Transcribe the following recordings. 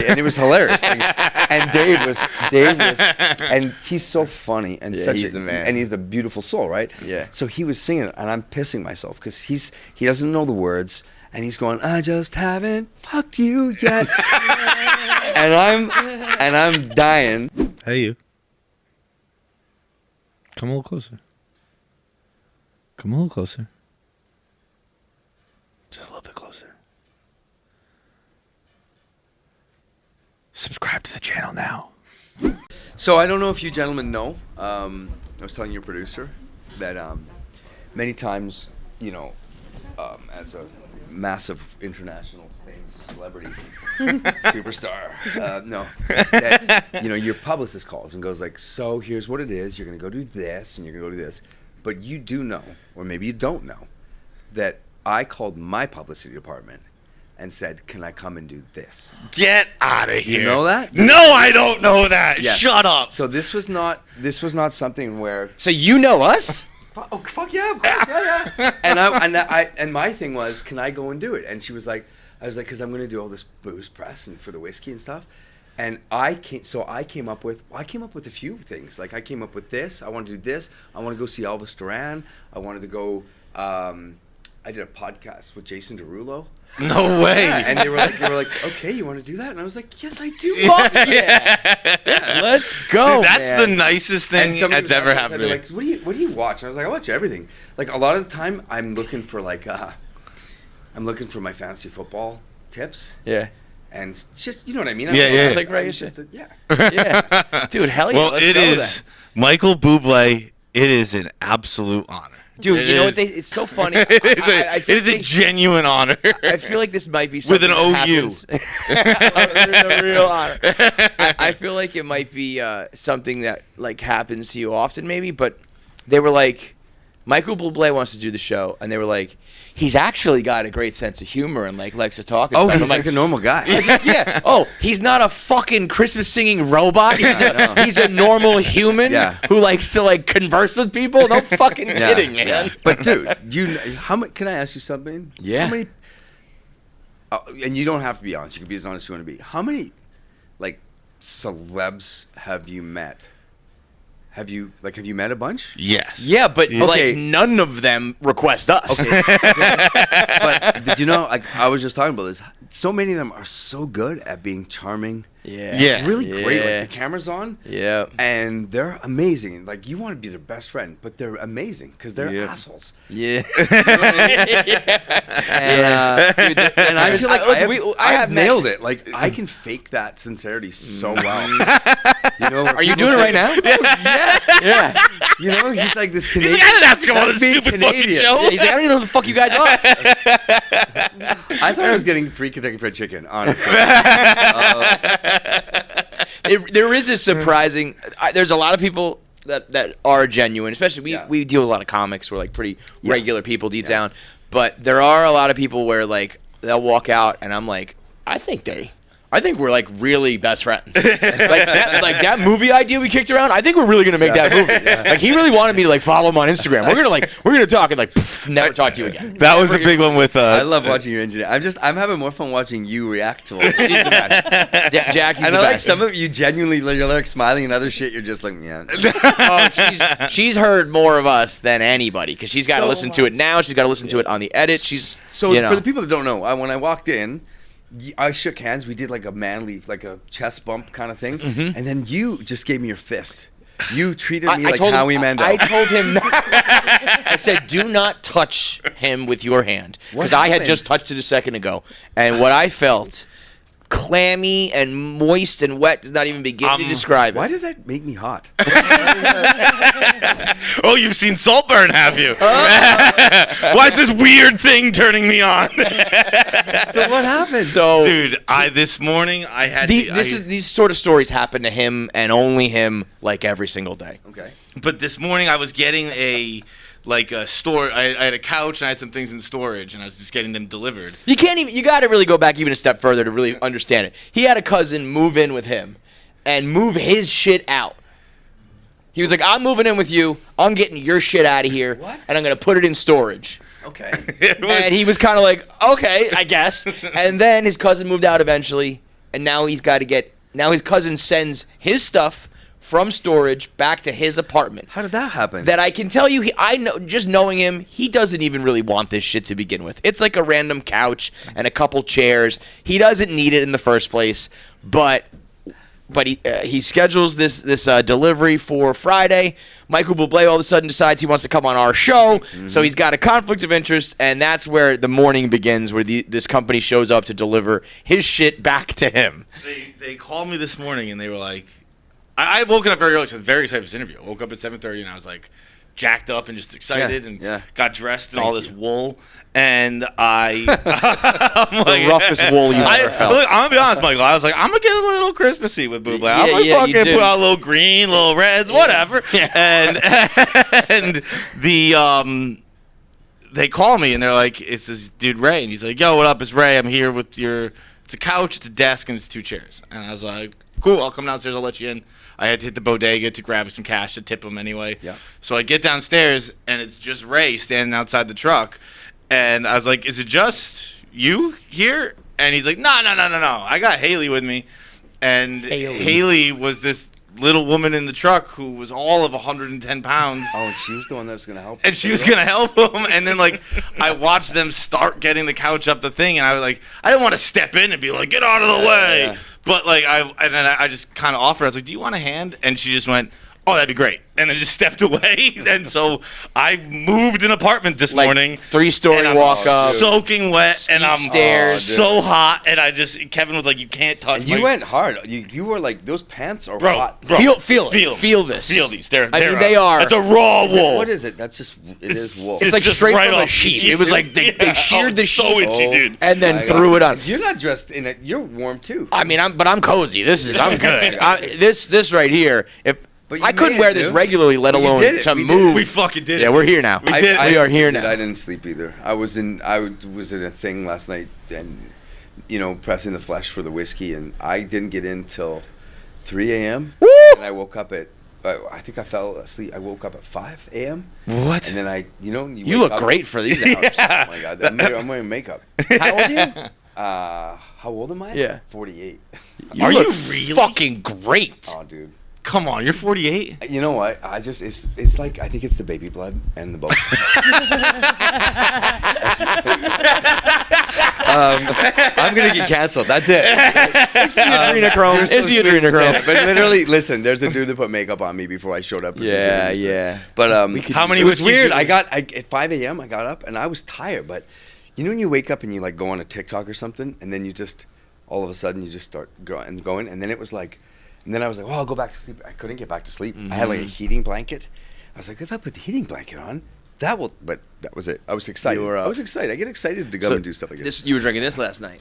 and it was hilarious. And Dave was, and he's so funny and he's the man, and he's a beautiful soul, right? Yeah. So he was singing it, and I'm pissing myself because he doesn't know the words, and he's going, I just haven't fucked you yet, and I'm dying. Hey, you. Come a little closer. Come a little closer. Just a little bit closer. Subscribe to the channel now. So I don't know if you gentlemen know, I was telling your producer that many times, you know, as a massive international famous celebrity, superstar, that, you know, your publicist calls and goes like, so here's what it is, you're going to go do this and you're going to go do this. But you do know, or maybe you don't know, that I called my publicity department and said, can I come and do this? Get out of here. You know that? No, I don't know that. Yes. Shut up. So this was not something where... So you know us? Oh, fuck yeah, of course, yeah. And my thing was, can I go and do it? And she was like, I was like, because I'm going to do all this booze press and for the whiskey and stuff. And I came up with a few things. Like I came up with this. I want to do this. I want to go see Elvis Duran. I wanted to go. I did a podcast with Jason Derulo. No way. Yeah, and they were like, okay, you want to do that? And I was like, yes, I do. Fuck yeah. Let's go. Dude, that's man. the nicest thing that's ever happened to me. Like, what do you watch? And I was like, I watch everything. Like a lot of the time, I'm looking for my fantasy football tips. Yeah. And just, you know what I mean? Yeah. It's like regular shit. Yeah. Yeah. Dude, hell yeah. Well, let's it go is then. Michael Bublé. It is an absolute honor. Dude, you know what? It's so funny. It is a genuine honor. I feel like this might be something with an OU. It's a real honor. I feel like it might be something that like happens to you often, maybe. But they were like, Michael Bublé wants to do the show, and they were like, he's actually got a great sense of humor and like likes to talk. And Oh, stuff. he's I'm like a normal guy. I was like, yeah. Oh, he's not a fucking Christmas singing robot. He's a normal human who likes to like converse with people. No fucking kidding, man. Yeah. But dude, how many? Can I ask you something? Yeah. How many? And you don't have to be honest. You can be as honest as you want to be. How many, like, celebs have you met? Have you met a bunch? Yes. Yeah, but Okay. like none of them request us. Okay. But did you know? Like I was just talking about this. So many of them are so good at being charming. Yeah. Really great. Like the camera's on. Yeah. And they're amazing. Like you want to be their best friend, but they're amazing because they're assholes. Yeah. You know what I mean? And I feel like I have nailed it. Like I can fake that sincerity so well. You know? Are you doing it right now? Yes. Yeah. You know, he's like this Canadian. He's like, I didn't ask him on this being stupid fucking Canadian. show. Yeah, he's like, I don't even know who the fuck you guys are. I thought I was getting free Kentucky Fried Chicken, honestly. There is a surprising. There's a lot of people that are genuine, especially we deal with a lot of comics who are like pretty regular people deep down. But there are a lot of people where like they'll walk out and I'm like, I think we're like really best friends. like that movie idea we kicked around. I think we're really gonna make that movie. Like he really wanted me to like follow him on Instagram. We're gonna talk and like never talk to you again. That was a big one with. I love watching your engineer. I'm having more fun watching you react to it. She's the best. Jackie's and the I like best. some of you genuinely, you're like smiling, and other shit you're just like, yeah. Oh, she's heard more of us than anybody because she's got to So listen to it now. She's got to listen to it on the edit. So for the people that don't know, when I walked in, I shook hands. We did like a manly, like a chest bump kind of thing, and then you just gave me your fist. You treated me like Howie Mandel. I told him. I said, "Do not touch him with your hand," because I had just touched it a second ago, and what I felt, clammy and moist and wet, does not even begin to describe it. Why does that make me hot? Oh, you've seen Saltburn, have you? Why is this weird thing turning me on? So what happened? So, dude, this morning I had these sort of stories happen to him and only him, like every single day. Okay. But this morning I was getting a store. I had a couch and I had some things in storage, and I was just getting them delivered. You got to really go back even a step further to really understand it. He had a cousin move in with him and move his shit out. He was like, I'm moving in with you. I'm getting your shit out of here. What? And I'm going to put it in storage. Okay. And he was kind of like, okay, I guess. And then his cousin moved out eventually. and now he's got to get. Now his cousin sends his stuff from storage back to his apartment. How did that happen? That I can tell you, I know, just knowing him, he doesn't even really want this shit to begin with. It's like a random couch and a couple chairs. He doesn't need it in the first place, but he schedules this delivery for Friday. Michael Bublé all of a sudden decides he wants to come on our show, so he's got a conflict of interest, and that's where the morning begins, where this company shows up to deliver his shit back to him. They called me this morning, and they were like, I woke up very early, so I was very excited for this interview. I woke up at 7:30, and I was like jacked up and just excited, and got dressed in all this wool. And I'm like, the roughest wool you've ever felt. Look, I'm gonna be honest, Michael. I was like, I'm gonna get a little Christmassy with Buble. I'm gonna fucking put out a little green, little reds, whatever. And they call me and they're like, it's this dude Ray, and he's like, yo, what up? It's Ray. I'm here with it's a couch, it's a desk, and it's 2 chairs. And I was like, cool. I'll come downstairs. I'll let you in. I had to hit the bodega to grab some cash to tip him anyway. Yeah. So I get downstairs and it's just Ray standing outside the truck. And I was like, is it just you here? And he's like, no. I got Haley with me. And Haley was this little woman in the truck who was all of 110 pounds. Oh, and she was the one that was going to help him. And she was going to help him. And then, like, I watched them start getting the couch up the thing. And I was like, I didn't want to step in and be like, get out of the way. Yeah. But, like, I just kind of offered. I was like, do you want a hand? And she just went, oh, that'd be great. And then just stepped away. And so I moved an apartment this morning. 3-story walk up. Soaking wet. Steep and I'm stairs. So hot. And Kevin was like, you can't touch me. You went hard. You were like, those pants are hot. Bro, feel this. Feel these. They are. It's a raw wool. What is it? It is wool. It's like straight from a sheet. It was like they sheared the sheet. So itchy, dude. And then threw it on. You're not dressed in it. You're warm too. I mean, I'm cozy. I'm good. This right here, I couldn't wear this regularly, let alone to move. We fucking did it. Yeah, we're here now. We are here now. I didn't sleep either. I was in a thing last night, and pressing the flesh for the whiskey, and I didn't get in till 3 a.m. Woo! And I woke up at I think I fell asleep. I woke up at 5 a.m. What? And then you look great for these hours. Oh my god, I'm wearing makeup. How old are you? How old am I? Yeah, 48. Are you really? Fucking great. Oh, dude. Come on, you're 48. You know what? It's like, I think it's the baby blood and the both. I'm gonna get canceled. That's it. It's the adrenochrome. It's the adrenochrome. But literally, listen, there's a dude that put makeup on me before I showed up. Yeah. But how many? It was weird. At 5 a.m. I got up and I was tired. But when you wake up and you like go on a TikTok or something, and then you just all of a sudden you just start going, and then it was like. And then I was like, I'll go back to sleep. I couldn't get back to sleep. I had like a heating blanket. I was like, if I put the heating blanket on, that will. But that was it. I was excited. I was excited. I get excited to go and do stuff like this. You were drinking this last night.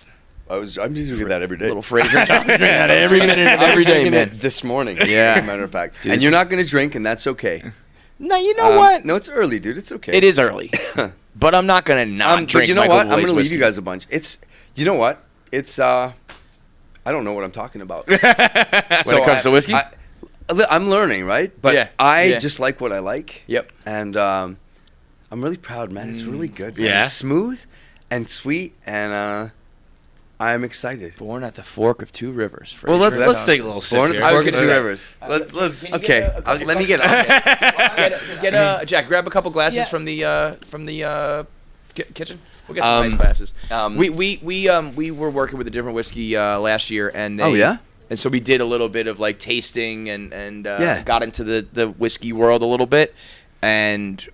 I'm just drinking that every day. Little Fraser Thompson. Every minute of every day, man. This morning. Yeah. As a matter of fact. And you're not going to drink, and that's okay. No, you know what? No, it's early, dude. It's okay. It is early. But I'm not going to not drink. But you know Michael what? I'm Bublé's going to leave whiskey. you guys a bunch. You know what? It's I don't know what I'm talking about. When it comes to whiskey? I'm learning, right? But I just like what I like. Yep. And I'm really proud, man. It's really good. Man. Yeah. It's smooth and sweet, and I'm excited. Born at the fork of 2 rivers. Fraser. Well, let's take a little sip Born here. at the fork of 2 rivers. Let's. Okay. Let me get it. Jack, grab a couple glasses from the kitchen. We'll get some nice glasses. We were working with a different whiskey last year, and and so we did a little bit of like tasting and got into the whiskey world a little bit, and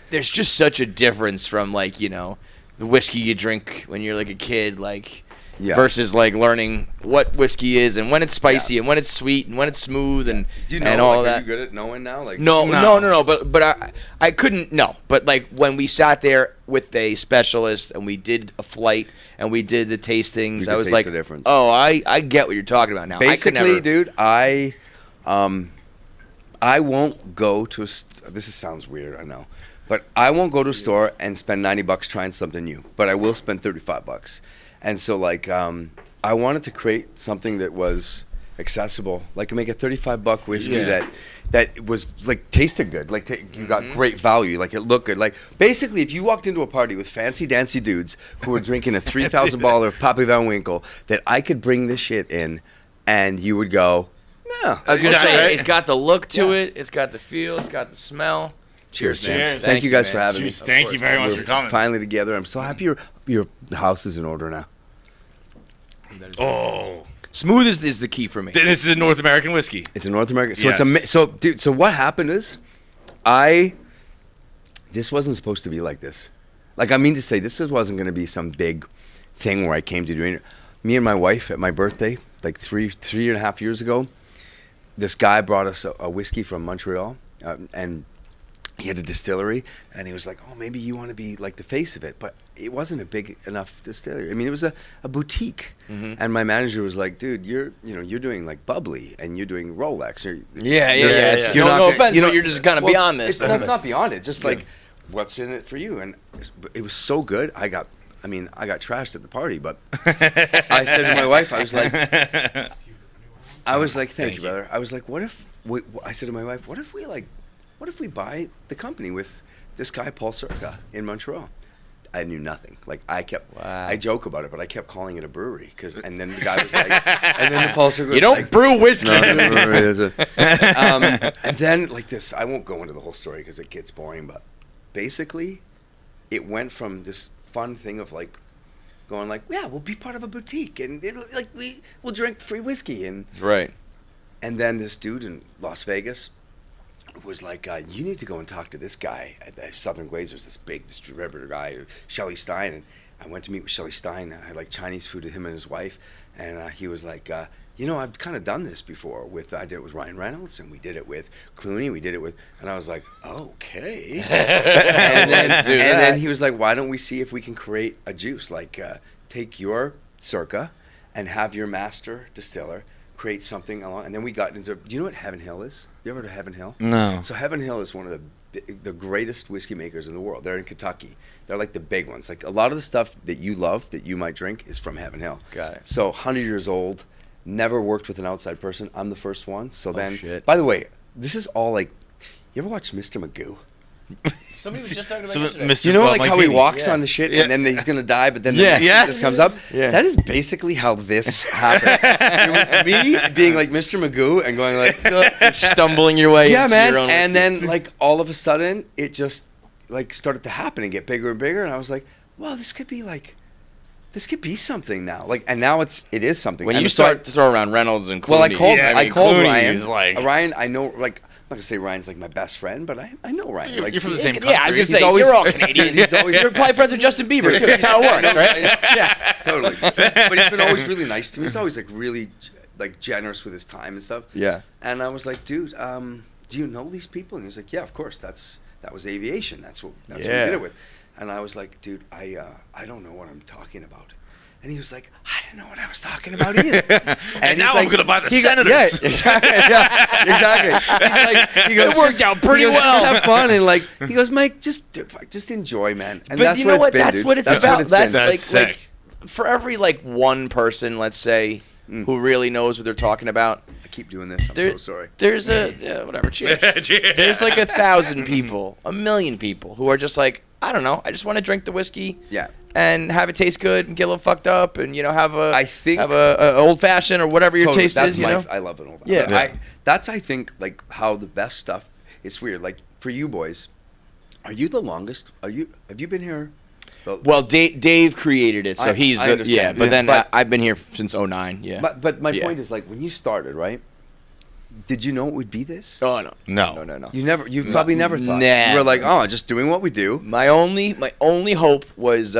there's just such a difference from like the whiskey you drink when you're like a kid, like versus like learning what whiskey is and when it's spicy and when it's sweet and when it's smooth and and all that. Are you good at knowing now? Like No. But I couldn't. No. But like when we sat there with a specialist and we did a flight and we did the tastings, I was like, the difference. Oh, I get what you're talking about now. Basically, dude, I won't go to. This sounds weird, I know, but I won't go to a store and spend $90 trying something new. But I will spend $35. And so, like, I wanted to create something that was accessible. Like, make a $35 whiskey that was like tasted good. Like, you got great value. Like, it looked good. Like, basically, if you walked into a party with fancy dancy dudes who were drinking a $3,000 bottle of Pappy Van Winkle, that I could bring this shit in, and you would go, no. I was gonna say it's got the look to it. It's got the feel. It's got the smell. Cheers, Cheers. Thank you guys for having me. Thank you very much for coming. Finally together. I'm so happy your house is in order now. Oh, smooth is the key for me. this is a North American whiskey. It's a North American. So Yes. So what happened is, this wasn't supposed to be like this. Like, I mean to say, wasn't going to be some big thing where I came to doing it. Me and my wife at my birthday, like three and a half years ago, this guy brought us a whiskey from Montreal, and he had a distillery, and he was like, oh, maybe you want to be like the face of it. But it wasn't a big enough distillery. I mean, it was a boutique. And my manager was like, dude, you're doing like Bublé, and you're doing Rolex. Yeah. You're not no gonna, offense, but you're just kind of beyond this. It's not beyond it. Just like, what's in it for you? And it was so good. I got trashed at the party, but I said to my wife, I was like, thank you, brother. I was like, I said to my wife, what if we buy the company with this guy, Paul Circa, in Montreal? I knew nothing. Like, I joke about it, but I kept calling it a brewery. And then the guy was like, and then the Paul Circa was you don't like, brew whiskey. No, and then, like this, I won't go into the whole story because it gets boring, but basically, it went from this fun thing of like, going like, yeah, we'll be part of a boutique, and we'll drink free whiskey, and Right. And then this dude in Las Vegas was like, you need to go and talk to this guy at the Southern Glazers, this big distributor guy, Shelley Stein. And I went to meet with Shelley Stein. I had like Chinese food with him and his wife. And he was like, I've kind of done this before. I did it with Ryan Reynolds, and we did it with Clooney. And I was like, okay. and then he was like, why don't we see if we can create a juice? Like, take your Circa and have your master distiller create something along. And then we got into, do you know what Heaven Hill is? You ever heard of Heaven Hill? No. So Heaven Hill is one of the greatest whiskey makers in the world. They're in Kentucky. They're like the big ones. Like, a lot of the stuff that you love, that you might drink, is from Heaven Hill. Got it. So 100 years old, never worked with an outside person. I'm the first one. So then, shit. By the way, this is all like, you ever watch Mr. Magoo? Somebody was just talking about yesterday. You know, like how he walks Yes. on the shit, Yeah. and then he's gonna die, but then the Yeah. next Yes. thing just comes up. Yeah. That is basically how this happened. It was me being like Mr. Magoo and going like, stumbling your way yeah, into man. your own And whiskey. then like all of a sudden, it just like started to happen and get bigger and bigger, and I was like, well, this could be something now. Like, and now it is something. when and you so start to throw around Reynolds and Clooney, well, I called Clooney Ryan. is like- Ryan, I know, like, I'm not gonna say Ryan's like my best friend, but I know Ryan. Like, You're from the he- same yeah, I was gonna country. say, He's always- you're all Canadian. He's always- You're probably friends with Justin Bieber too. That's how it works, right? Yeah, totally. But he's been always really nice to me. He's always like really like generous with his time and stuff. Yeah. And I was like, dude, do you know these people? And he was like, yeah, of course. That was aviation. That's what we did it with. And I was like, dude, I don't know what I'm talking about. And he was like, I didn't know what I was talking about either. And now I'm gonna buy the he Senators. Yeah, exactly. Yeah, exactly. He's like, he goes, It worked out pretty Just well. have fun, and like, he goes, Mike, just enjoy, man. And But that's you know what? It's been, That's dude. what it's That's about. What it's That's been. like, That's sick. for every like one person, let's say, who really knows what they're talking about. I keep doing this. I'm There- so sorry. There's whatever. Cheers. There's like 1,000 people, 1,000,000 people who are just like, I don't know. I just want to drink the whiskey. Yeah. And have it taste good and get a little fucked up and have a I think- have a old fashioned or whatever your Totally. taste That's is. I love it all. Yeah. But that's I think like how the best stuff. It's weird. Like for you boys, are you the longest? Have you been here? Well, Dave created it, so he's I the understand. But then But- I've been here since 2009. Yeah. But my Yeah. point is like when you started, right? Did you know it would be this? Oh no. No. No. You probably never thought. Nah. You were like, oh, just doing what we do. My only hope was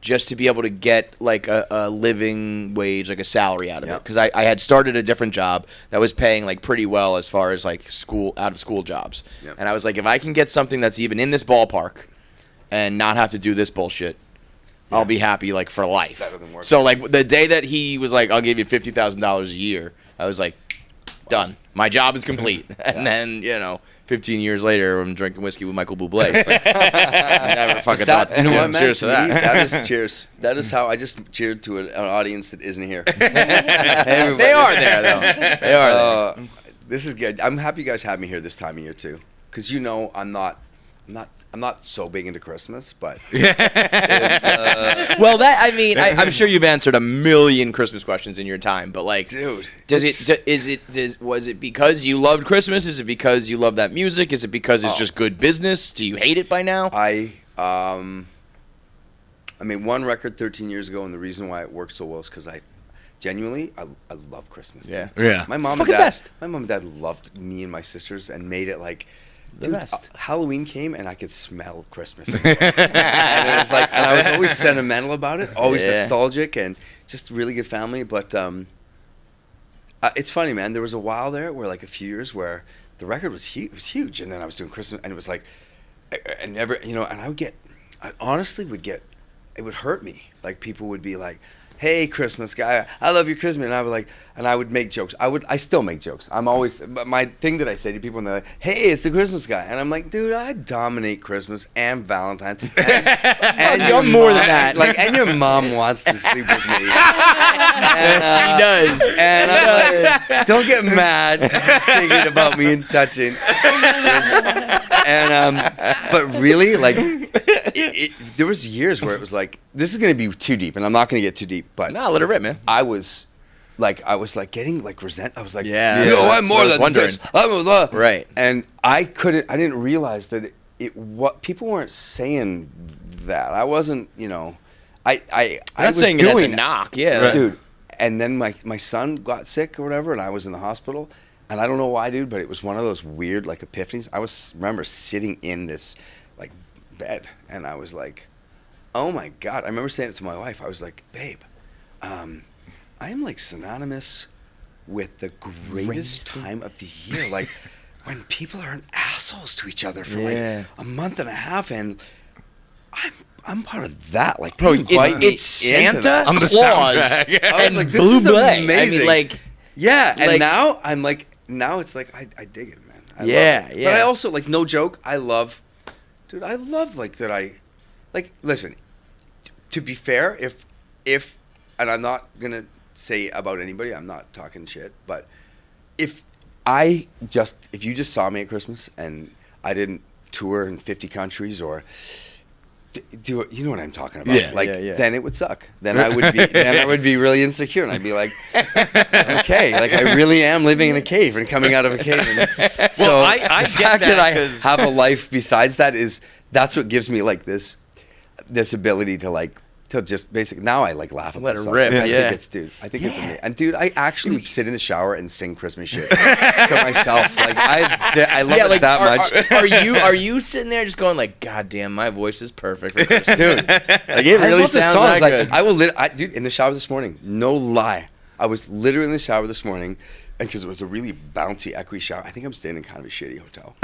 just to be able to get like a living wage, like a salary out of it, Yep. because I had started a different job that was paying like pretty well as far as like out of school jobs, Yep. and I was like, if I can get something that's even in this ballpark and not have to do this bullshit, I'll be happy like for life. Better than working. So like the day that he was like, I'll give you $50,000 a year, I was like, Done. My job is complete. And then, 15 years later, I'm drinking whiskey with Michael Bublé. It's like, I never fucking thought. You know what, man? Cheers to that. That is cheers. That is how I just cheered to an audience that isn't here. They are there, though. They are there. This is good. I'm happy you guys have me here this time of year too, because I'm not so big into Christmas, but it's, well, I'm sure you've answered a million Christmas questions in your time, but like, dude, was it because you loved Christmas? Is it because you love that music? Is it because it's just good business? Do you hate it by now? I made one record 13 years ago, and the reason why it worked so well is because I love Christmas. Yeah, dude. yeah. My mom and dad loved me and my sisters and made it like. The best. Halloween came and I could smell Christmas. And it was like, and I was always sentimental about it, always nostalgic, and just really good family. But it's funny, man. There was a while there where, like, a few years where the record was huge, and then I was doing Christmas, and it was like, and I honestly would get, it would hurt me. Like, people would be like, "Hey, Christmas guy, I love your Christmas," and I would make jokes. I still make jokes. But my thing that I say to people, and they're like, "Hey, it's the Christmas guy," and I'm like, "Dude, I dominate Christmas and Valentine's, and you're more than that. Like, and your mom wants to sleep with me. She does. And I'm like, don't get mad. She's thinking about me and touching. But really, like, there was years where it was like, this is going to be too deep, and I'm not going to get too deep, but no, let it rip, man. I was getting like resent. I was like, I'm more than this. Right. And I didn't realize that what people weren't saying that. I wasn't, I was saying doing it as a knock, yeah. Right. Dude. And then my son got sick or whatever, and I was in the hospital, and I don't know why, dude, but it was one of those weird, like, epiphanies. I remember sitting in this, like, bed, and I was like, oh my God. I remember saying it to my wife. I was like, babe, I am like synonymous with the greatest time of the year. Like, when people aren't assholes to each other for like a month and a half, and I'm part of that. Like, bro, it's Santa, I'm the Claus, soundtrack. and like Bublé. Amazing. I mean, like, and now I'm like, it's like I dig it, man. I love it. But I also, like, no joke, I love like that. Listen, to be fair, if and I'm not gonna say about anybody, I'm not talking shit, but if you just saw me at Christmas and I didn't tour in 50 countries or do it, you know what I'm talking about? Then it would suck. Then I would be really insecure, and I'd be like, okay, like, I really am living in a cave and coming out of a cave. And so I the get fact that I have a life besides that's what gives me, like, this ability to, like, to just basically, now I, like, laugh at let it myself. rip. I think it's amazing. And dude, I actually sit in the shower and sing Christmas shit to myself. Like, I love it that much. Are you sitting there just going like, God damn, my voice is perfect for Christmas, Dude, like, it really sounds that good. I will dude, in the shower this morning, no lie, I was literally in the shower this morning, and because it was a really bouncy, echoey shower. I think I'm staying in kind of a shitty hotel,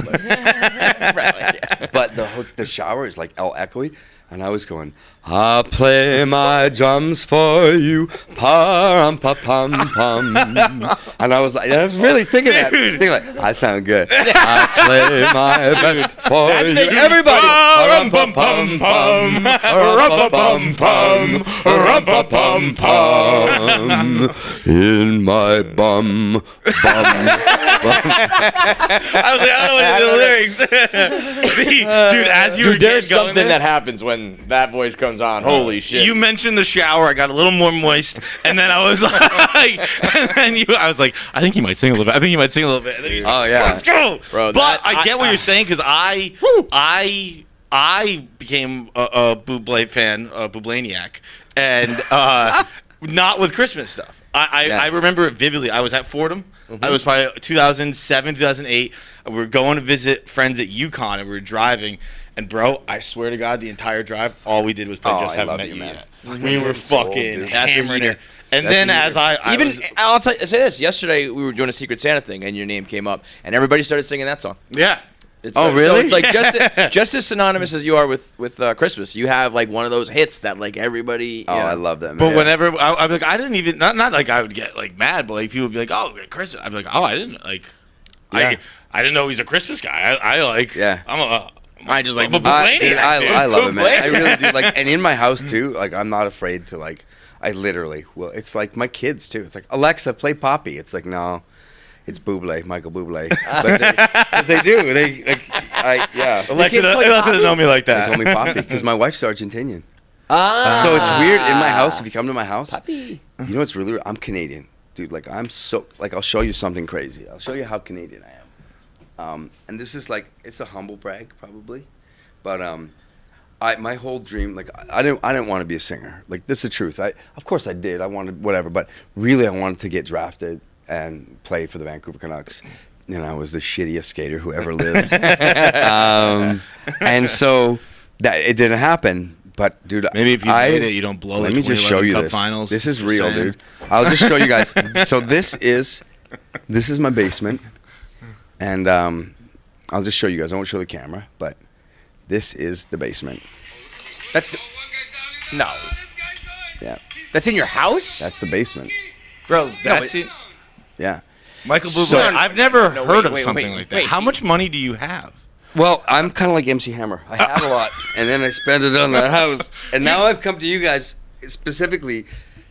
but the shower is like all echoey. And I was going, I'll play my drums for you, pa-rum-pa-pum-pum. And I was really thinking like, I sound good. I play my best for you. Everybody. Rum-pa-pum-pum, rum-pa-pum-pum, rum-pa-pum-pum, in my bum. I was like, I don't know what the lyrics. Dude, as you were there's going something there, that happens when that voice comes on. Holy shit! You mentioned the shower. I got a little more moist, and then I was like, I was like, I think he might sing a little bit. And then he's like, let's go, bro. But I get what you're saying, because I became a Bublé fan, a Bublaniac, and not with Christmas stuff. I remember it vividly. I was at Fordham. Mm-hmm. I was probably 2007, 2008. We were going to visit friends at UConn, and we were driving. And, bro, I swear to God, the entire drive, all we did was play Just Haven't Met You Yet. We were fucking hammering it. And then as I'll say this. Yesterday, we were doing a Secret Santa thing, and your name came up, and everybody started singing that song. Yeah. It's Oh, really? So it's like just as synonymous as you are with Christmas. You have like one of those hits that like everybody. Oh, I love that. Man. But whenever I'd be like, I didn't even not like I would get like mad, but like people would be like, oh, Christmas. I'd be like, oh, I didn't like. Yeah. I didn't know he's a Christmas guy. I like. Yeah. I just like. I love it, man. I really do. Like, and in my house too. Like, I'm not afraid to like. I literally will. It's like my kids too. It's like, Alexa, play Poppy. It's like, no, it's Buble, Michael Bublé. But they do. They like. Yeah. Alexa doesn't know me like They that. told me Poppy because my wife's Argentinian. Ah. So it's weird in my house. If you come to my house, Puppy. you know what's really weird? I'm Canadian, dude. Like I'm so like I'll show you something crazy. I'll show you how Canadian I am. And this is like it's a humble brag probably, but my whole dream like I didn't want to be a singer. Like this is the truth. Of course I did. I wanted whatever, but really I wanted to get drafted and play for the Vancouver Canucks. And I was the shittiest skater who ever lived. And so that it didn't happen. But dude, Maybe if you made it, you don't blow. Let me just show you this. Finals. This is real, dude. I'll just show you guys. So this is my basement, and I'll just show you guys. I won't show the camera, but this is the basement. No. Yeah, That's in your house? that's the basement. Bro, that's it. Yeah. Michael Bublé. So- I've never No, heard wait, of wait, something wait, like that. wait. How much money do you have? Well, I'm kind of like MC Hammer. I have a lot, and then I spend it on the house. And now I've come to you guys specifically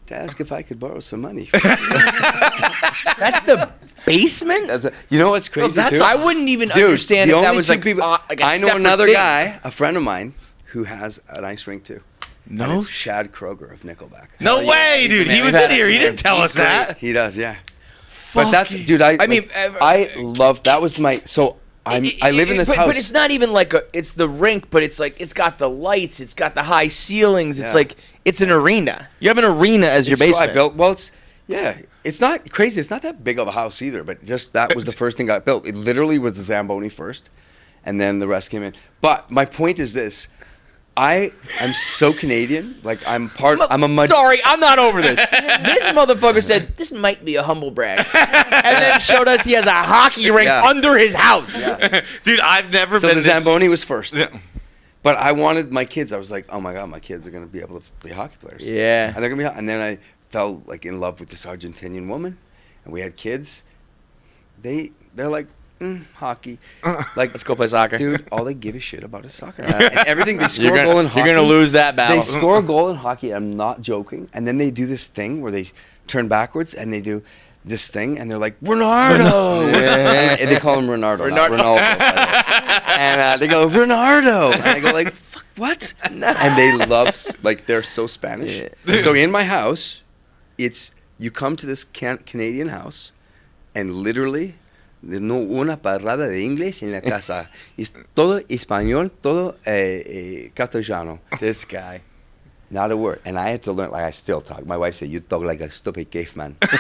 to ask if I could borrow some money. That's the basement? You know what's crazy too? I wouldn't even Dude, understand the if that only was two like, people, like a I know separate another thing. guy, a friend of mine, who has an ice rink too. No And it's Chad Kroger of Nickelback. No Hell yeah. way, He's dude. the He man. was in here. He didn't tell us He's great. that. He does, yeah. But that's, dude. I mean, I love. That was my. So I live in this house. But it's not even like it's the rink, but it's like it's got the lights, it's got the high ceilings. It's Yeah. like it's an arena. You have an arena as your It's cool. basement. I built. Well, it's not crazy. It's not that big of a house either. But just that was the first thing I built. It literally was the Zamboni first, and then the rest came in. But my point is this. I am so Canadian. Like I'm a mud. Sorry, I'm not over this. This motherfucker said this might be a humble brag, and then showed us he has a hockey rink Yeah. under his house. Yeah. Dude, I've never So been the this... Zamboni was first. Yeah. But I wanted my kids. I was like, oh my god, my kids are gonna be able to be hockey players. Yeah. And they're gonna be. And then I fell like in love with this Argentinian woman, and we had kids. They're like hockey. Like Let's go play soccer, dude. All they give a shit about is soccer. And everything they score a goal in hockey. You're gonna lose that battle. They score a goal in hockey. I'm not joking. And then they do this thing where they turn backwards and they do this thing, and they're like Ronaldo. And they call him Ronaldo, not Ronaldo. And they go Ronaldo, and I go like, fuck, what? And they love, like, they're so Spanish. So in my house, it's you come to this Canadian house, and literally. No una parrada de inglés en la casa. Es todo español, todo castellano. This guy. Not a word. And I had to learn, like I still talk. My wife said, you talk like a stupid caveman. but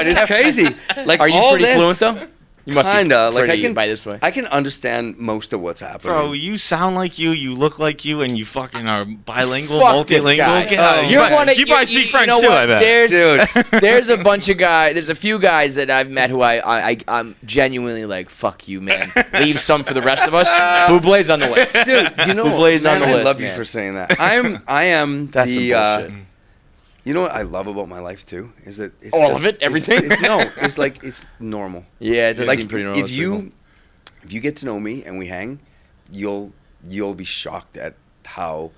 it's crazy. Like, Are you all pretty this, fluent though? You must kinda, be like pretty I can by this point. I can understand most of what's happening. Bro, you sound like you look like you, and you fucking are bilingual, Fuck this multilingual. guy. Get out of here. You probably speak French know too, what? I bet. There's a bunch of guys. There's a few guys that I've met who I'm genuinely like, fuck you, man. Leave some for the rest of us. Bublé's on the list. Dude, you know, Bublé's on man, the list. I love man. you for saying that. I am That's the some bullshit. you know what I love about my life too is that it's All just, of it? Everything? It's like it's normal. Yeah, it does Like seem pretty normal. if you get to know me and we hang, you'll be shocked at how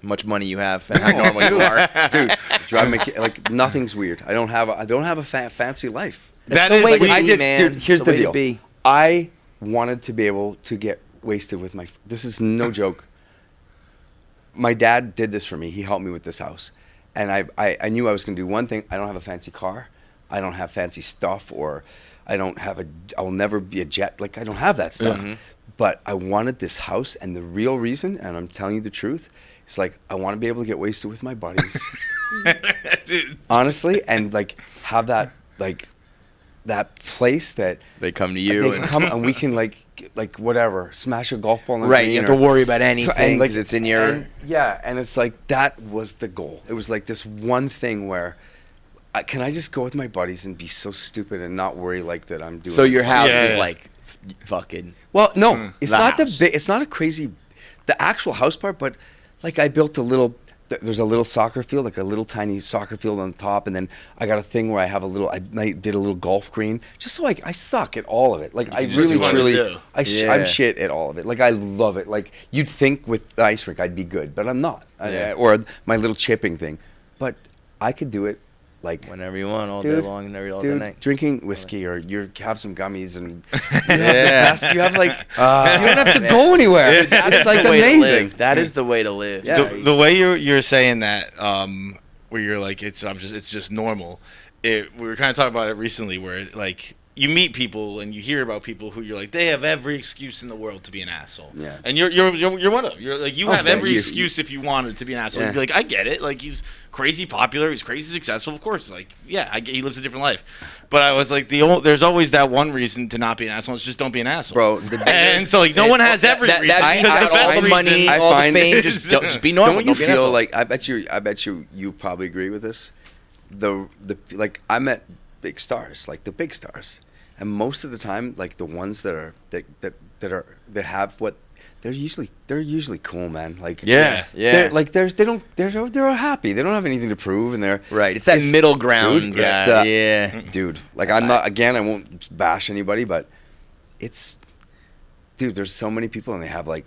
much money you have and how normal you are. dude. Drive me like nothing's weird. I don't have a fancy life. That the is way like, to I be, did, man. dude. Here's It's the the way to deal. be. I wanted to be able to get wasted with my. This is no joke. My dad did this for me. He helped me with this house, and I knew I was going to do one thing. I don't have a fancy car. I don't have fancy stuff, or I will never be a jet. Like I don't have that stuff. Mm-hmm. But I wanted this house, and the real reason, and I'm telling you the truth, is like I want to be able to get wasted with my buddies. Honestly, and like have that place that They come to you they and can come and we can like whatever smash a golf ball in the right. green You have to or- worry about anything and, like, because it's in your. and it's like that was the goal. It was like this one thing where can I just go with my buddies and be so stupid and not worry like that I'm doing. So your house Yeah, is yeah. like fucking. Well, no, it's The not house. the big. It's not a crazy, the actual house part, but like I built a little. There's a little soccer field, like a little tiny soccer field on top, and then I got a thing where I have a little. I did a little golf green, just so I suck at all of it. Like I really, truly, I'm shit at all of it. Like I love it. Like you'd think with the ice rink I'd be good, but I'm not. Or my little chipping thing, but I could do it. Like whenever you want, all day long and all day night. Drinking whiskey or you have some gummies and you have like you don't have to go anywhere. It's like amazing. That is the way to live. Yeah. The way you're saying that, where you're like it's just normal. We were kind of talking about it recently, where like you meet people and you hear about people who you're like they have every excuse in the world to be an asshole. Yeah. And you're one of them. You're like you have every excuse if you wanted to be an asshole. Yeah. You'd be like I get it. Like he's crazy popular. He's crazy successful. Of course. Like he lives a different life. But I was like there's always that one reason to not be an asshole. It's just don't be an asshole, bro. And so like no one has every reason. Because the best money, all the fame, just be normal. Don't you feel like I bet you probably agree with this. The like I met big stars, like the big stars. And most of the time, like the ones that have what they're usually cool, man. Like yeah. They're happy. They don't have anything to prove, and they're right. It's that middle ground. Dude, dude. Like I'm not. Again, I won't bash anybody, but it's. Dude, there's so many people, and they have like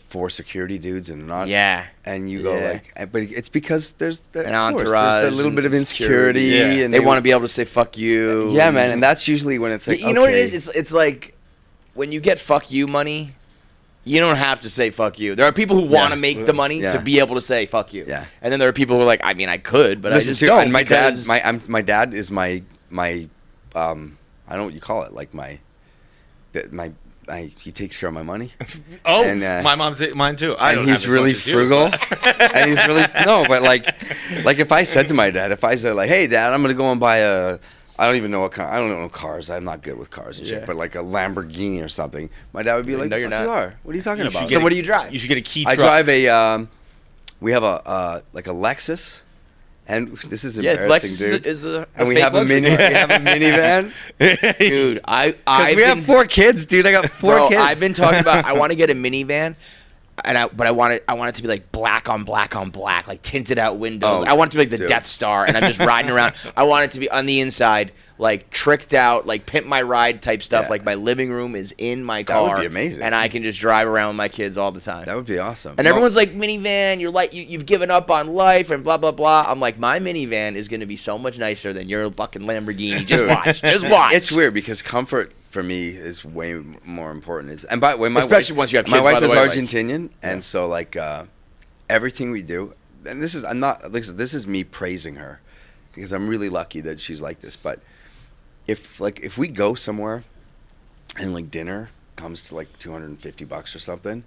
4 security dudes, and not. Yeah. And you go like, but it's because there's an entourage, there's a little bit of insecurity, and they want to be able to say "fuck you." Yeah, man, and that's usually when it's like, you know what it is? It's like when you get "fuck you" money, you don't have to say "fuck you." There are people who want to make the money to be able to say "fuck you." Yeah. And then there are people who are like, I mean, I could, but listen, I just don't. And my dad is my I don't know what you call it, like he takes care of my money. Oh, and, my mine too. And he's really frugal. And he's really but like if I said to my dad, if I said like, hey dad, I'm gonna go and buy I don't even know what car. I don't know cars. I'm not good with cars and shit. But like a Lamborghini or something, my dad would be like, "No, you're not. You are. What are you talking about?" So what do you drive? You should get a key I truck. drive a. We have a like a Lexus, and this is embarrassing, Lexus dude. is the and we have a minivan, dude. Because we have 4 kids, dude. I got 4 kids. I've been talking about. I want to get a minivan. But I want it to be like black on black on black, like tinted out windows. I want it to be like the Death Star, and I'm just riding around. I want it to be on the inside, like tricked out, like pimp my ride type stuff. Like my living room is in my car. That would be amazing. And I can just drive around with my kids all the time. That would be awesome. And everyone's like, minivan, you're like you've given up on life and blah blah blah. I'm like, my minivan is going to be so much nicer than your fucking Lamborghini. Just watch, just watch. It's weird because comfort for me is way more important. And by the way, especially once you have kids. My wife is way, Argentinian, and so like everything we do, and this is me praising her because I'm really lucky that she's like this. But if we go somewhere and like dinner comes to like $250 or something,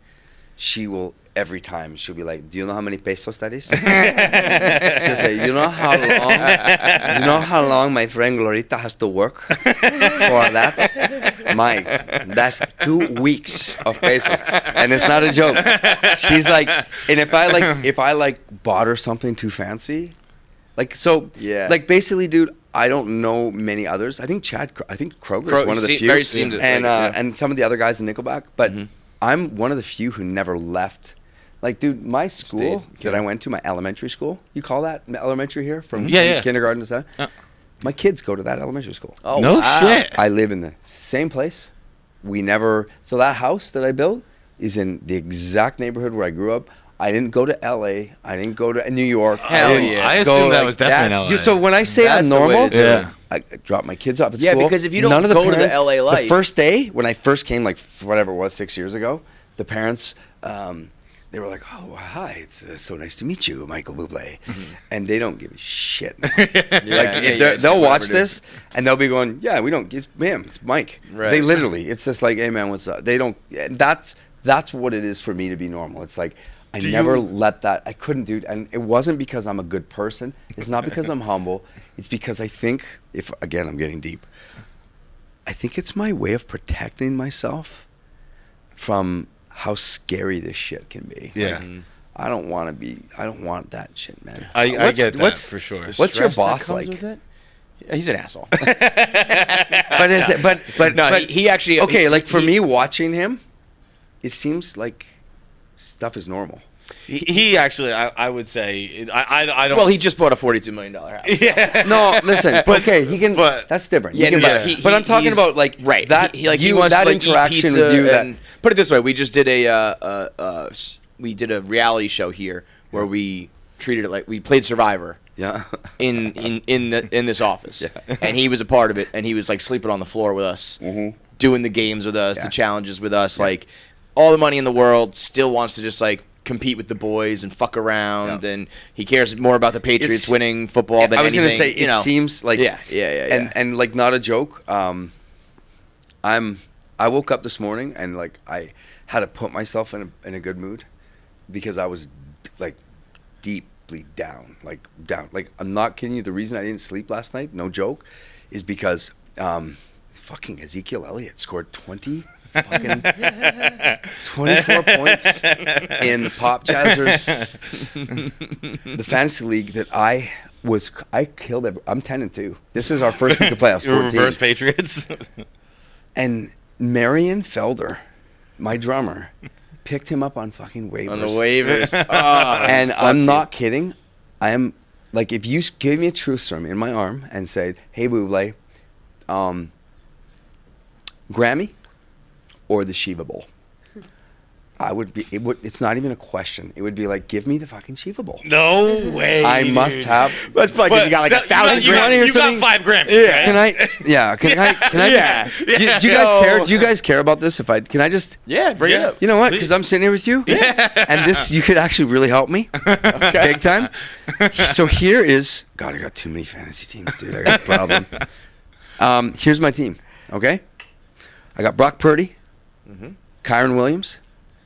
she will every time she'll be like, "Do you know how many pesos that is?" She'll say, "You know how long my friend Glorita has to work for that? Mike, that's 2 weeks of pesos, and it's not a joke." She's like, and if I bought her something too fancy, like basically, dude, I don't know many others. I think Kroger's one of the few, and some of the other guys in Nickelback, but I'm one of the few who never left. Like, dude, my school that I went to, my elementary school, you call that elementary here? From kindergarten to 7? My kids go to that elementary school. Oh, no shit. I live in the same place. So that house that I built is in the exact neighborhood where I grew up. I didn't go to LA. I didn't go to New York. Hell yeah. I assume that was definitely in LA. So when I say I'm normal, I drop my kids off at school. Yeah, because if you don't go to the LA life. The first day, when I first came, like whatever it was, 6 years ago, the parents, they were like, "Oh, hi, it's so nice to meet you, Michael Bublé," and they don't give a shit. They'll watch this and they'll be going, "Yeah, we don't. It's Mike." Right. They literally, it's just like, "Hey man, what's up?" They don't. That's what it is for me to be normal. It's like I never let that. I couldn't do it, and it wasn't because I'm a good person. It's not because I'm humble. It's because I think, again I'm getting deep, I think it's my way of protecting myself from how scary this shit can be. Yeah. Like, I don't want that shit, man. I get that for sure. What's your boss like? He's an asshole. But is it? But No, but he actually. Okay, like for he- me watching him, it seems like stuff is normal. He actually, I would say, I don't. Well, he just bought a $42 million house. yeah. No, listen. Okay, he can. but- That's different. Yeah, He can yeah, buy- he- but I'm talking he's- about like Right. that. He you, wants that to like, eat interaction pizza with you. and put it this way, we just did we did a reality show here where we treated it like we played Survivor. Yeah. in this office, Yeah. and he was a part of it, and he was like sleeping on the floor with us, doing the games with us, Yeah. the challenges with us, like all the money in the world. Still wants to just like compete with the boys and fuck around, and he cares more about the Patriots It's- winning football than I was anything. gonna say it seems like and like not a joke. I woke up this morning and like I had to put myself in a good mood because I was like deeply down. Like I'm not kidding you. The reason I didn't sleep last night, no joke, is because fucking Ezekiel Elliott scored 24 points in the Pop Jazzers, the fantasy league that I killed. I'm 10-2. This is our first week of playoffs. You're 14. reverse Patriots. And Marion Felder, my drummer, picked him up on fucking waivers. on the waivers. And I'm not kidding. I am like, if you gave me a truth serum in my arm and said, "Hey, Buble, Grammy or the Shiva Bowl," I would be. It's not even a question. It would be like, give me the fucking Shiva Bowl. No way. I must dude. have. That's probably because you got like 1,000 You grand. got, hear you got something? 5 Grammys. Yeah. Can I? Yeah. Can I? Yeah. Just, do you guys care? Do you guys care about this? Can I just? Yeah, bring it Yeah. up. You know what? Because I'm sitting here with you, and you could actually really help me, big time. So here is, God, I got too many fantasy teams, dude. I got a problem. Here's my team. Okay, I got Brock Purdy, Kyron Williams,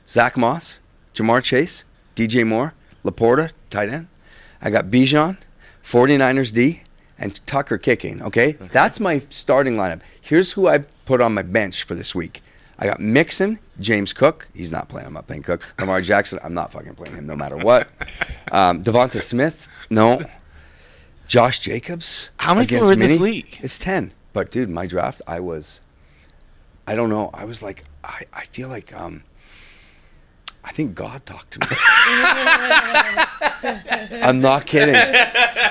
Zach Moss, Jamar Chase, DJ Moore, Laporta, tight end. I got Bijan, 49ers D, and Tucker kicking. Okay, that's my starting lineup. Here's who I put on my bench for this week. I got Mixon, James Cook. He's not playing. I'm not playing Cook. Lamar Jackson. I'm not fucking playing him no matter what. Devonta Smith. No. Josh Jacobs. How many people against are in this Minnie. league? It's 10. But, dude, my draft, I don't know. I was like, I feel like, I think God talked to me. I'm not kidding.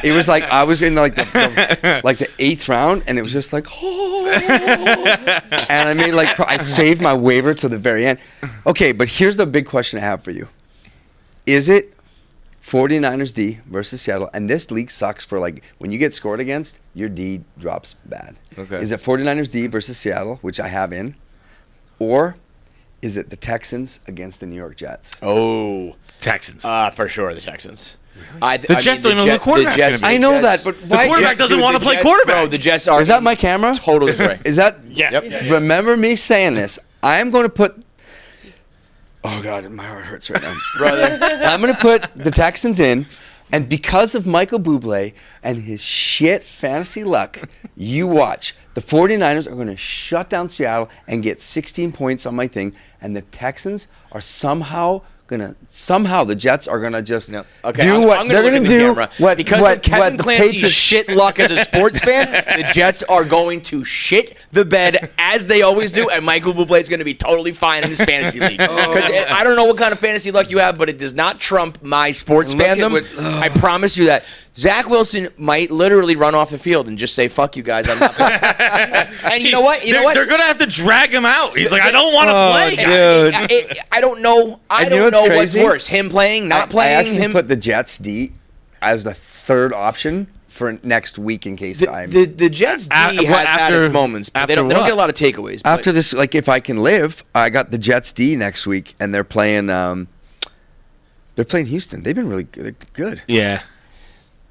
It was like I was in like the 8th round, and it was just like, oh. And I made I saved my waiver to the very end. Okay, but here's the big question I have for you: is it 49ers D versus Seattle? And this league sucks for like when you get scored against, your D drops bad. Okay. Is it 49ers D versus Seattle, which I have in, or is it the Texans against the New York Jets? Oh, Texans. for sure, the Texans. The Jets don't even know who the quarterback's gonna be. I know that, but The why? quarterback doesn't want to play quarterback. Bro, the Jets are. Is that my camera? Totally right. Is that? Yeah. Yep. Remember me saying this. I am going to put. Oh God, my heart hurts right now, brother? I'm going to put the Texans in, and because of Michael Bublé and his shit fantasy luck, you watch. The 49ers are going to shut down Seattle and get 16 points on my thing, and the Texans are somehow the Jets are gonna just No. Okay, do I'm what gonna they're look gonna at the do. camera. Because of Kevin the Clancy's Patriots- shit luck as a sports fan, the Jets are going to shit the bed as they always do, and Michael Bublé is going to be totally fine in his fantasy league. Because I don't know what kind of fantasy luck you have, but it does not trump my sports Look at fandom. what- I promise you that. Zach Wilson might literally run off the field and just say, "Fuck you guys, I'm not playing." And you know what? They're going to have to drag him out. He's like, I don't want to play, guys. dude. I don't know. I And you don't know know what's what's crazy? worse: him playing, not playing. I actually him put the Jets D as the third option for next week in case the Jets D has had its moments, but they don't get a lot of takeaways. But after this, like if I can live, I got the Jets D next week, and they're playing Houston. They've been really good. Yeah.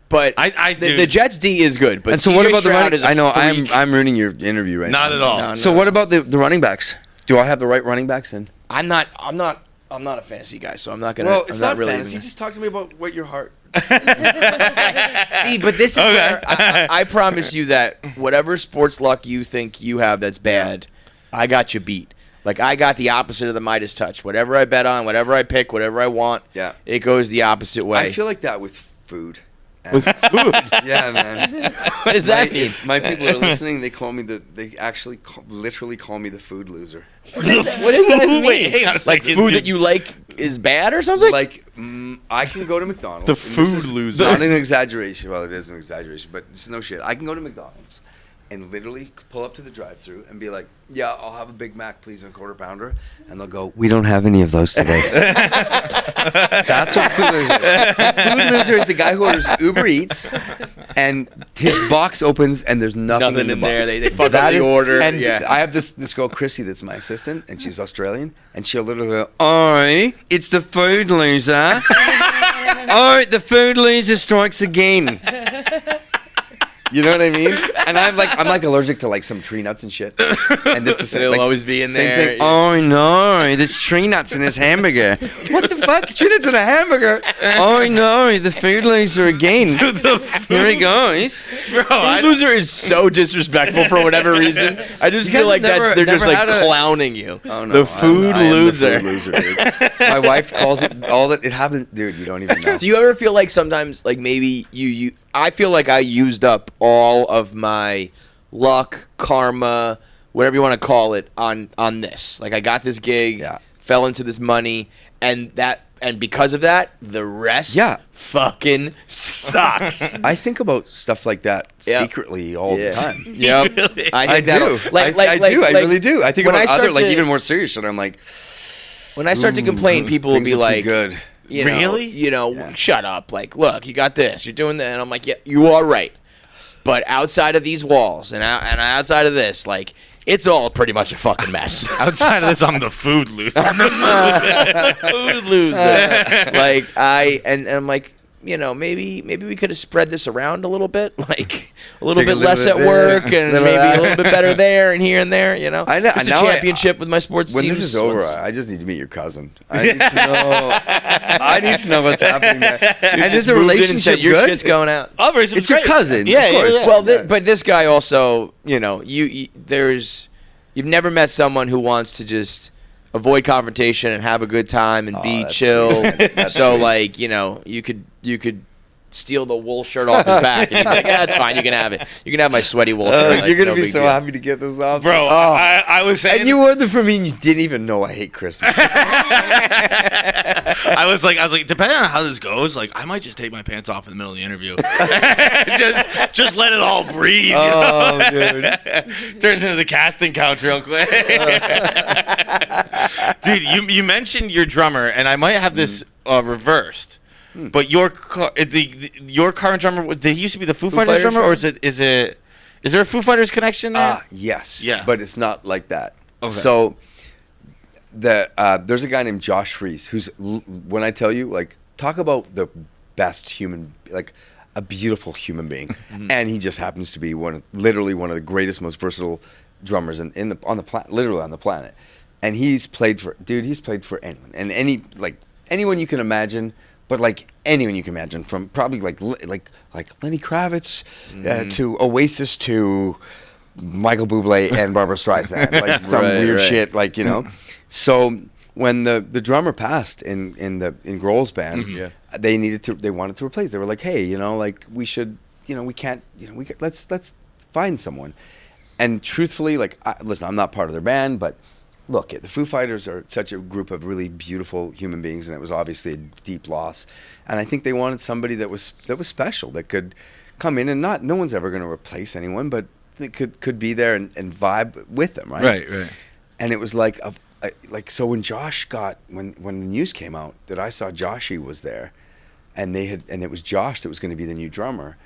But do. the Jets D is good. But And so what CJ about the Stroud running? is a I know freak. I'm ruining your interview right Not now. at all. No, So what about the running backs? Do I have the right running backs in? I'm not a fantasy guy, so I'm not gonna. Well, I'm it's not not really fantasy. even- Just talk to me about what your heart. See, but this is where I promise you that whatever sports luck you think you have that's bad, I got you beat. Like, I got the opposite of the Midas touch. Whatever I bet on, whatever I pick, whatever I want, Yeah. it goes the opposite way. I feel like that with food With food? Yeah, man. What does that mean? My people are listening. They call me they actually literally call me the food loser. What does that mean? Wait, hang on a Like second. food that you like is bad or something? Like, I can go to McDonald's. The and this food is loser. Not an exaggeration. Well, it is an exaggeration, but it's no shit. I can go to McDonald's and literally pull up to the drive-thru and be like, "Yeah, I'll have a Big Mac, please, and a quarter pounder." And they'll go, "We don't have any of those today." That's what food loser is. Food loser is the guy who orders Uber Eats, and his box opens and there's nothing in there. box. They fuck up the order. And yeah. I have this girl, Chrissy, that's my assistant, and she's Australian, and she'll literally go, "Oi, it's the food loser. Oh, the food loser strikes again." You know what I mean? And I'm like allergic to like some tree nuts and shit. And this is It'll like, always be in same there. Thing. Oh no, there's tree nuts in his hamburger. What the fuck? Tree nuts in a hamburger? Oh no, the food loser again. Here he goes. Bro, Food loser is so disrespectful for whatever reason. I just feel like that they're just like clowning you. Oh, no, the food loser. The food loser, dude. My wife calls it all that. It happens, dude. You don't even know. Do you ever feel like sometimes, like maybe you I feel like I used up all of my luck, karma, whatever you want to call it, on this. Like I got this gig, fell into this money, and because of that, the rest fucking sucks. I think about stuff like that secretly all the time. Yep. I do. I really do. I think about other, even more serious shit. I'm like, when I start to complain, people will be like, good. Shut up. Like, look, you got this. You're doing that. And I'm like, yeah, you are right. But outside of these walls and outside of this, like, it's all pretty much a fucking mess. Outside of this, I'm the food loser. Food loser. Like, and I'm like, maybe we could have spread this around a little bit, like a little bit less at work and maybe a little bit better there and here and there, I know. Just a championship with my sports teams. When this is over, I just need to meet your cousin. I need to know. I need to know what's happening there. Dude, and is the relationship your good? shit's going out. It's your cousin. Yeah, of course. yeah. Well, but this guy also, you've never met someone who wants to just avoid confrontation and have a good time and be chill. So like, you could steal the wool shirt off his back and he'd be like, yeah, that's fine, you can have it. You can have my sweaty wool shirt. Like, you're gonna be big so deal. happy to get this off, bro. I was saying, and you wore them for me, and you didn't even know I hate Christmas. I was like, depending on how this goes, like, I might just take my pants off in the middle of the interview. just let it all breathe. Oh, dude. Turns into the casting couch real quick. Dude, you mentioned your drummer, and I might have this reversed. But your current drummer, did he used to be the Foo Fighters drummer, or is there a Foo Fighters connection there? Yes. Yeah. But it's not like that. Okay. So there's a guy named Josh Fries who's, when I tell you, like, talk about the best human, like a beautiful human being, and he just happens to be literally one of the greatest, most versatile drummers on the planet, literally on the planet. And he's played for anyone and anyone you can imagine. But like anyone you can imagine, from probably like Lenny Kravitz to Oasis to Michael Bublé and Barbara Streisand, like some weird shit, like So when the drummer passed in Grohl's band, they wanted to replace. They were like, hey, we should, let's find someone. And truthfully, like, listen, I'm not part of their band, but. Look, the Foo Fighters are such a group of really beautiful human beings, and it was obviously a deep loss. And I think they wanted somebody that was special, that could come in and no one's ever going to replace anyone, but they could be there and vibe with them, right? Right. And it was like so when when the news came out that I saw Joshy was there, and it was Josh that was going to be the new drummer.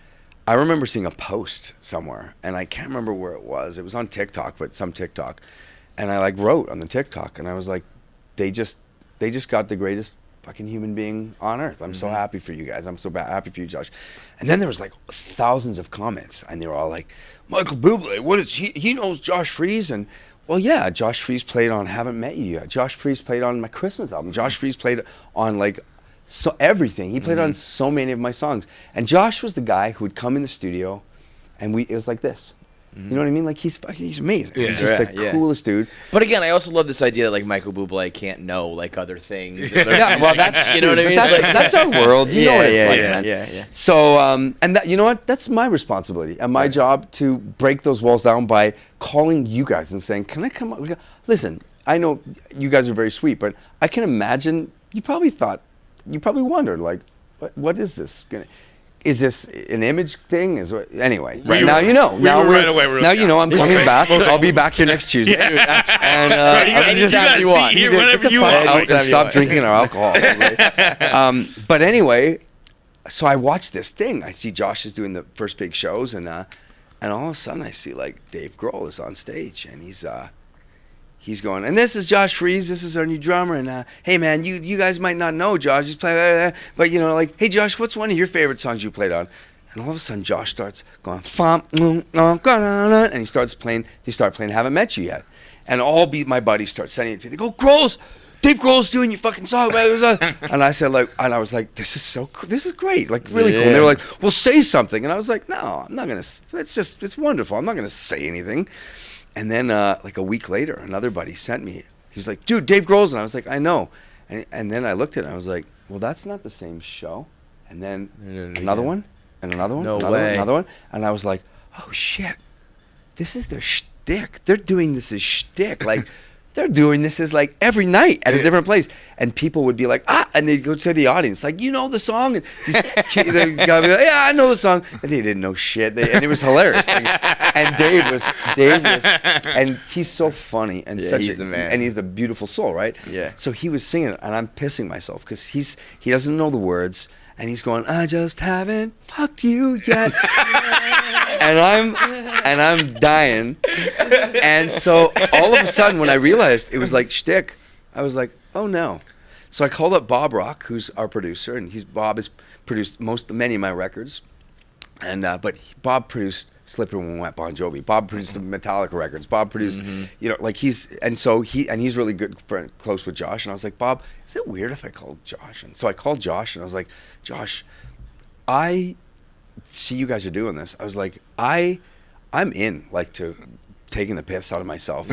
I remember seeing a post somewhere, and I can't remember where it was. It was on TikTok, but some TikTok. And I wrote on the TikTok, and I was like, they just got the greatest fucking human being on earth. I'm so happy for you guys. I'm so happy for you, Josh. And then there was like thousands of comments, and they were all like, Michael Bublé, what is he knows Josh Fries? And well, yeah, Josh Fries played on Haven't Met You Yet. Josh Fries played on my Christmas album. Josh Fries played on everything. He played on so many of my songs. And Josh was the guy who would come in the studio, and it was like this. You know what I mean? Like he's amazing. Yeah. He's just the coolest dude. But again, I also love this idea that like Michael Bublé can't know like other things. Yeah, well, that's you know what I mean. That's our world. You know what it's like, man. Yeah. So, and that, you know what? That's my responsibility and my job to break those walls down by calling you guys and saying, "Can I come up?" Listen, I know you guys are very sweet, but I can imagine you probably wondered, like, what is this? Is this an image thing? Anyway? Right now you know. Now right away. Now you know I'm coming back. I'll be back here next Tuesday. And anytime you want. Here whenever you want. And stop drinking our alcohol. But anyway, so I watch this thing. I see Josh is doing the first big shows, and all of a sudden I see like Dave Grohl is on stage, and he's going, and this is Josh Freese. This is our new drummer. And hey, man, you guys might not know Josh. He's playing, but like, hey, Josh, what's one of your favorite songs you played on? And all of a sudden, Josh starts going, and he starts playing. They start playing "Haven't Met You Yet," and all my buddies start sending it to me. They go, Dave Grohl's doing your fucking song. And I said, and I was like, this is so cool. This is great, like really cool. And they were like, well, say something. And I was like, no, I'm not gonna. It's wonderful. I'm not gonna say anything. And then, like a week later, another buddy sent me. He was like, "Dude, Dave Grohl's," and I was like, "I know." And then I looked at it, and I was like, "Well, that's not the same show." And then another one, and another one, another one, and I was like, "Oh shit, this is their shtick. They're doing this as shtick. Like, they're doing this as like every night at a different place." And people would be like, and they'd go to the audience, like, "You know the song?" And the guy would be like, "Yeah, I know the song." And they didn't know shit. And it was hilarious. And Dave was, and he's so funny and he's the man. And he's a beautiful soul, right? Yeah. So he was singing, and I'm pissing myself because he doesn't know the words, and he's going, "I just haven't fucked you yet," and I'm dying. And so all of a sudden, when I realized it was like shtick, I was like, "Oh no!" So I called up Bob Rock, who's our producer, and Bob has produced many of my records, and but Bob produced Slippery When Wet Bon Jovi. Bob produced the Metallica records. Bob produced, like he's really good close with Josh. And I was like, "Bob, is it weird if I called Josh?" And so I called Josh, and I was like, "Josh, I see you guys are doing this." I was like, I'm in, like, to taking the piss out of myself.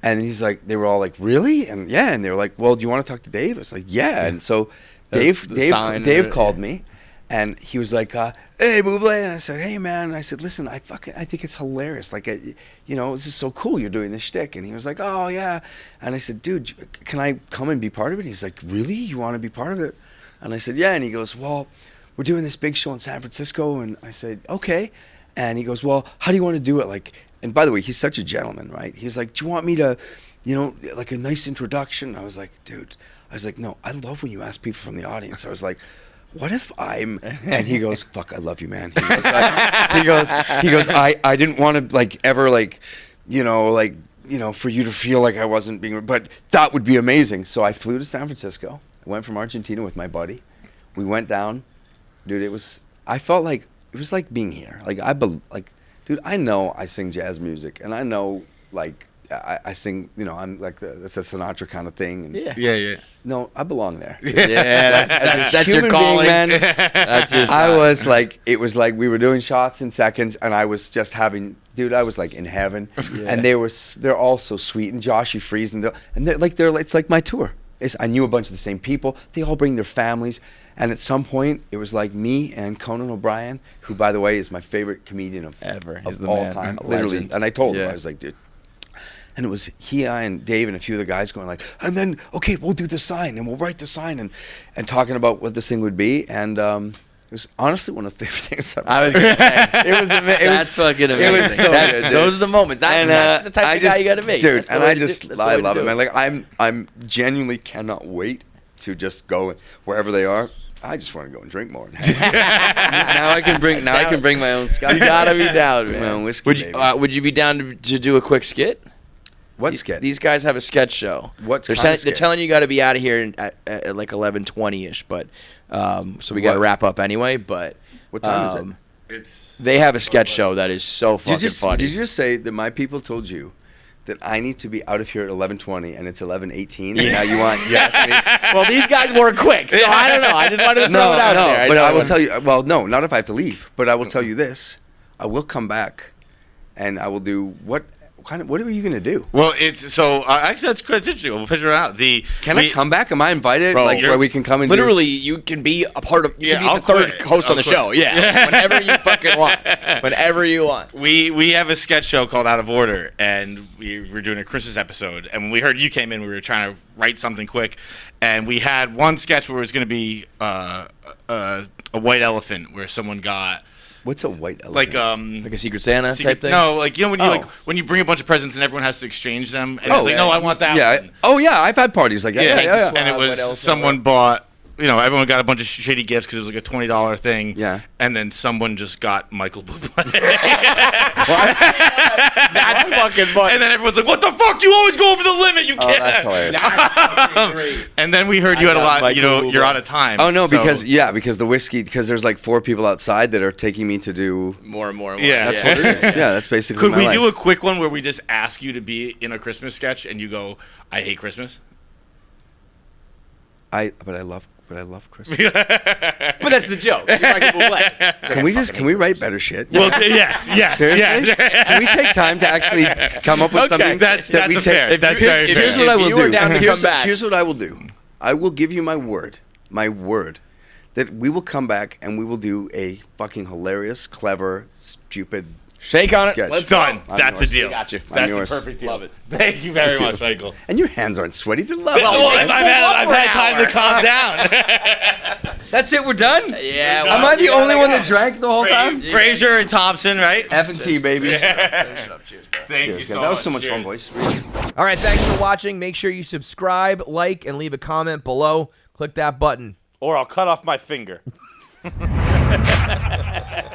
And he's like, they were all like, "Really?" And and they were like, "Well, do you want to talk to Dave?" I was like, "Yeah." And so Dave called me. And he was like, "Hey, Buble," and I said, "Hey, man," and I said, "Listen, I think it's hilarious. Like, this is so cool. You're doing this shtick." And he was like, "Oh yeah," and I said, "Dude, can I come and be part of it?" He's like, "Really? You want to be part of it?" And I said, "Yeah." And he goes, "Well, we're doing this big show in San Francisco," and I said, "Okay." And he goes, "Well, how do you want to do it?" Like, and by the way, he's such a gentleman, right? He's like, "Do you want me to, like a nice introduction?" I was like, "Dude," I was like, "No, I love when you ask people from the audience." I was like, "What if I'm," and he goes, "Fuck, I love you, man." He goes, I didn't want to like ever like, for you to feel like I wasn't being, but that would be amazing. So I flew to San Francisco. I went from Argentina with my buddy. We went down, dude. I felt like it was like being here. Like dude, I know I sing jazz music, and I know like I sing, I'm like it's a Sinatra kind of thing. And Yeah. No, I belong there. Yeah, that's your calling, man. That's your spot. I was like, it was like we were doing shots in seconds, and I was just having, dude, I was like in heaven. And they're all so sweet, and Joshy Freeze, and it's like my tour. I knew a bunch of the same people. They all bring their families, and at some point, it was like me and Conan O'Brien, who, by the way, is my favorite comedian of all time, literally. Legend. And I told him, I was like, dude. And it was I and Dave and a few of the guys going like, and then, okay, we'll do the sign and we'll write the sign and talking about what this thing would be. And it was honestly one of the favorite things I've ever. I was going to say. It was amazing. That's fucking amazing. It was so good, those are the moments. That's the type of guy you got to make. Dude, and I love it, man. Like, I'm genuinely cannot wait to just go wherever they are. I just want to go and drink more. Now I can bring my own scotch. You got to be down, man. My own whiskey, would you be down to do a quick skit? What skit? These guys have a sketch show. They're telling you got to be out of here at like 11:20ish, but so we got to wrap up anyway. But what time is it? They have a sketch show that is so fucking funny. Did you just say that my people told you that I need to be out of here at 11:20 and it's 11:18? Yeah. Now you ask me. Well, these guys were quick, so I don't know. I just wanted to throw it out there. But I will tell you. Well, no, not if I have to leave. But I will tell you this: I will come back and I will do what are you gonna do? Well, it's so actually that's interesting. We'll figure it out. Can I come back? Am I invited? Bro, where we can come and literally you can be a part of. You can be the third host on the show. Yeah, whenever you fucking want. Whenever you want. We have a sketch show called Out of Order, and we were doing a Christmas episode. And when we heard you came in, we were trying to write something quick, and we had one sketch where it was going to be a white elephant, where someone got. What's a white elephant? Like a Secret Santa type thing? No, like when you when you bring a bunch of presents and everyone has to exchange them, and it's like, no, I want that one. I've had parties like that. Yeah. And it was someone bought. Everyone got a bunch of shitty gifts because it was like a $20 thing. Yeah. And then someone just got Michael Bublé. That's fucking funny. And then everyone's like, "What the fuck? You always go over the limit. You can't." That's hilarious. Great. And then we heard you had a lot. Michael Bublé. You're out of time. Oh no, so- because the whiskey, because there's like 4 people outside that are taking me to do. More and more. Yeah. That's what it is. Yeah, that's basically. Could my we life. do a quick one where we just ask you to be in a Christmas sketch and you go, "I hate Christmas." But I love Christmas. But that's the joke. You're Michael Bublé. Can we write better shit? Well, yes. Seriously? Can we take time to actually come up with something that's that we fair. take? That's very fair. Here's what I will you do. are down to come back. Here's what I will do. I will give you my word, that we will come back and we will do a fucking hilarious, clever, stupid. Shake on it. Sketch. Let's Done. I'm That's a yours. deal. Got you. That's yours. a perfect deal. Love it. Thank you very much, Michael. And your hands aren't sweaty. They're lovely. Well, man. I've had time to calm down. That's it. We're done. Yeah. Am I the only one that drank the whole time? Fraser and Thompson, right? F&T, baby. Cheers, bro. Thank you Cheers, so man. much. That was so much fun, Cheers. boys. All right, thanks for watching. Make sure you subscribe, like, and leave a comment below. Click that button. Or I'll cut off my finger.